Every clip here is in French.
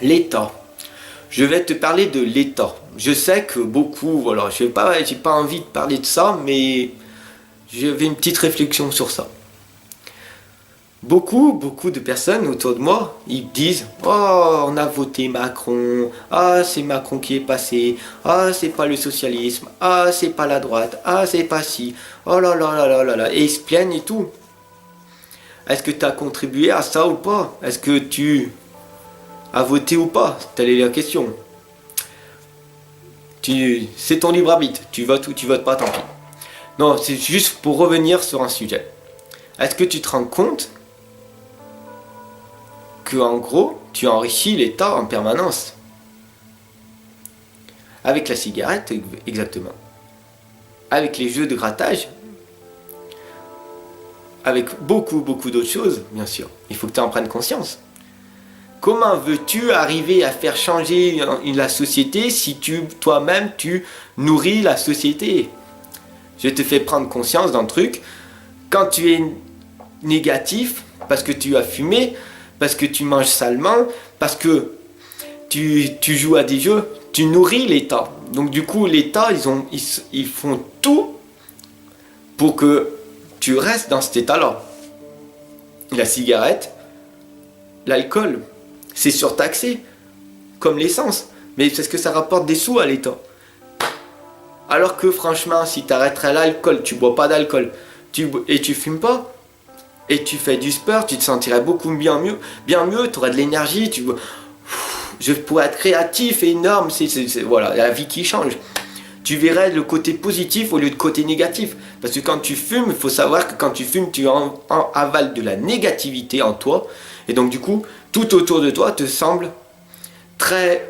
L'État. Je vais te parler de l'État. Je sais que beaucoup, voilà, j'ai pas envie de parler de ça, mais j'avais une petite réflexion sur ça. Beaucoup de personnes autour de moi, ils disent: oh, on a voté Macron, ah, c'est Macron qui est passé, ah, c'est pas le socialisme, ah, c'est pas la droite, ah, c'est pas ci, oh là là là là là là, et ils se plaignent et tout. Est-ce que tu as contribué à ça ou pas? Est-ce que tu as voté ou pas? Telle est la question. C'est ton libre arbitre, tu votes ou tu votes pas, tant pis. Non, c'est juste pour revenir sur un sujet. Est-ce que tu te rends compte que, en gros, tu enrichis l'État en permanence? Avec la cigarette, exactement. Avec les jeux de grattage. Avec beaucoup d'autres choses, bien sûr. Il faut que tu en prennes conscience. Comment veux-tu arriver à faire changer la société si toi-même tu nourris la société? Je te fais prendre conscience d'un truc. Quand tu es négatif, parce que tu as fumé, parce que tu manges salement, parce que tu joues à des jeux, tu nourris l'État. Donc du coup, l'État, ils font tout pour que tu restes dans cet état-là. La cigarette, l'alcool, c'est surtaxé, comme l'essence. Mais c'est ce que ça rapporte des sous à l'État. Alors que franchement, si tu arrêterais l'alcool, tu bois pas d'alcool, et tu fumes pas, et tu fais du sport, tu te sentirais beaucoup bien mieux, tu aurais de l'énergie, je pourrais être créatif et énorme, voilà, la vie qui change. Tu verrais le côté positif au lieu de côté négatif. Parce que quand tu fumes, il faut savoir que quand tu fumes, tu avales de la négativité en toi. Et donc du coup, tout autour de toi te semble très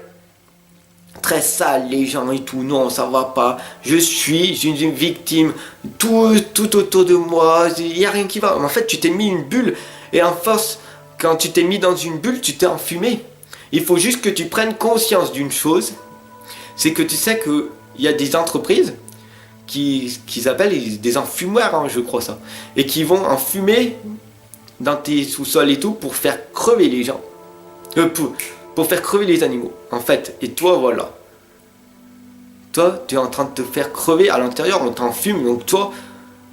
sale, les gens et tout. Non, ça va pas. Je suis une victime. Tout autour de moi, il n'y a rien qui va. En fait, tu t'es mis une bulle. Et en force, quand tu t'es mis dans une bulle, tu t'es enfumé. Il faut juste que tu prennes conscience d'une chose. C'est que tu sais que il y a des entreprises qu'ils appellent des enfumoirs, hein, je crois ça, et qui vont enfumer dans tes sous-sols et tout pour faire crever les gens, pour faire crever les animaux, en fait. Et toi, voilà, toi, tu es en train de te faire crever à l'intérieur, on t'enfume. Donc toi,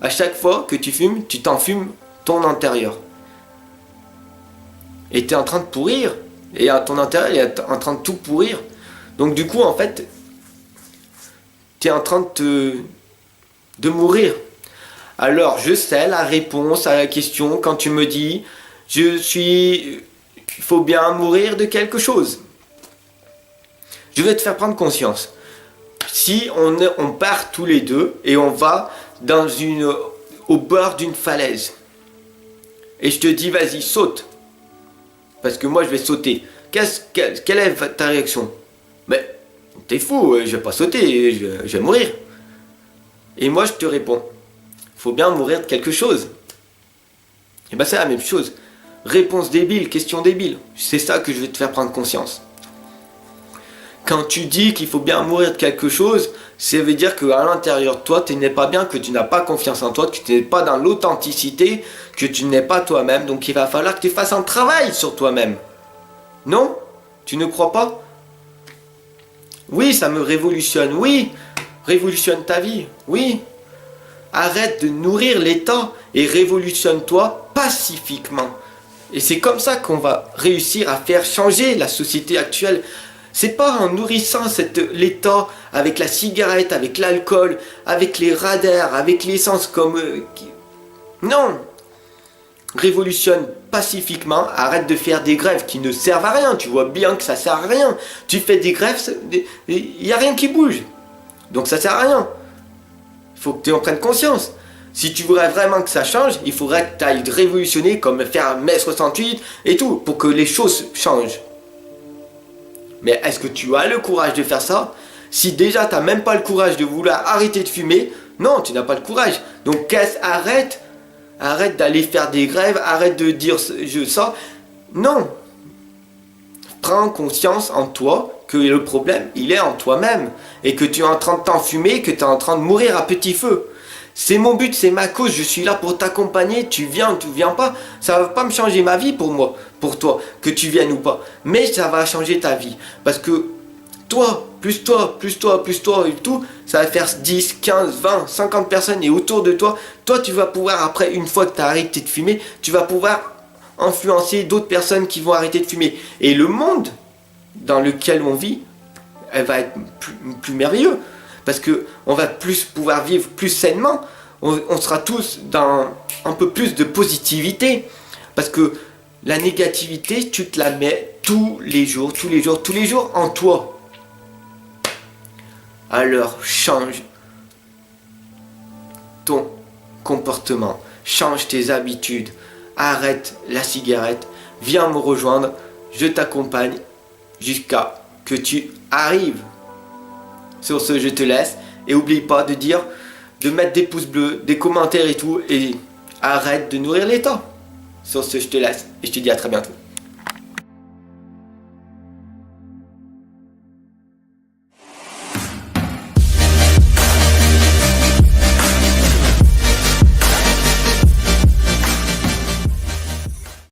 à chaque fois que tu fumes, tu t'enfumes ton intérieur. Et tu es en train de pourrir, et à ton intérieur, il est en train de tout pourrir. Donc du coup, en fait, tu es en train de mourir. Alors, je sais la réponse à la question quand tu me dis il faut bien mourir de quelque chose. Je vais te faire prendre conscience. Si on part tous les deux et on va au bord d'une falaise, et je te dis vas-y, saute, parce que moi je vais sauter, quelle est ta réaction? Mais t'es fou, je vais pas sauter, je vais mourir. Et moi je te réponds, faut bien mourir de quelque chose. Et ben c'est la même chose. Réponse débile, question débile. C'est ça que je vais te faire prendre conscience. Quand tu dis qu'il faut bien mourir de quelque chose, ça veut dire qu'à l'intérieur de toi, tu n'es pas bien, que tu n'as pas confiance en toi, que tu n'es pas dans l'authenticité, que tu n'es pas toi-même. Donc il va falloir que tu fasses un travail sur toi-même. Non? Tu ne crois pas? Oui, ça me révolutionne. Oui, révolutionne ta vie. Oui. Arrête de nourrir l'État et révolutionne-toi pacifiquement. Et c'est comme ça qu'on va réussir à faire changer la société actuelle. C'est pas en nourrissant l'État avec la cigarette, avec l'alcool, avec les radars, avec l'essence comme... Non. Révolutionne pacifiquement, arrête de faire des grèves qui ne servent à rien. Tu vois bien que ça sert à rien. Tu fais des grèves, il n'y a rien qui bouge. Donc ça sert à rien. Il faut que tu en prennes conscience. Si tu voudrais vraiment que ça change, il faudrait que tu ailles révolutionner comme faire mai 68 et tout, pour que les choses changent. Mais est-ce que tu as le courage de faire ça? Si déjà tu n'as même pas le courage de vouloir arrêter de fumer, non, tu n'as pas le courage. Donc arrête d'aller faire des grèves, arrête de dire ça. Non. Prends conscience en toi que le problème, il est en toi-même. Et que tu es en train de t'enfumer, que tu es en train de mourir à petit feu. C'est mon but, c'est ma cause, je suis là pour t'accompagner, tu viens pas. Ça va pas me changer ma vie pour moi. pour toi, que tu viennes ou pas. Mais ça va changer ta vie. Parce que toi, plus toi, plus toi, plus toi et tout, ça va faire 10, 15, 20, 50 personnes et autour de toi, toi tu vas pouvoir après, une fois que tu as arrêté de fumer, tu vas pouvoir influencer d'autres personnes qui vont arrêter de fumer. Et le monde dans lequel on vit, elle va être plus merveilleux. Parce que on va plus pouvoir vivre plus sainement. On sera tous dans un peu plus de positivité. Parce que la négativité, tu te la mets tous les jours, tous les jours, tous les jours en toi. Alors change ton comportement, change tes habitudes, arrête la cigarette, viens me rejoindre, je t'accompagne jusqu'à que tu arrives. Sur ce, je te laisse et oublie pas de mettre des pouces bleus, des commentaires et tout, et arrête de nourrir les temps. Sur ce, je te laisse et je te dis à très bientôt.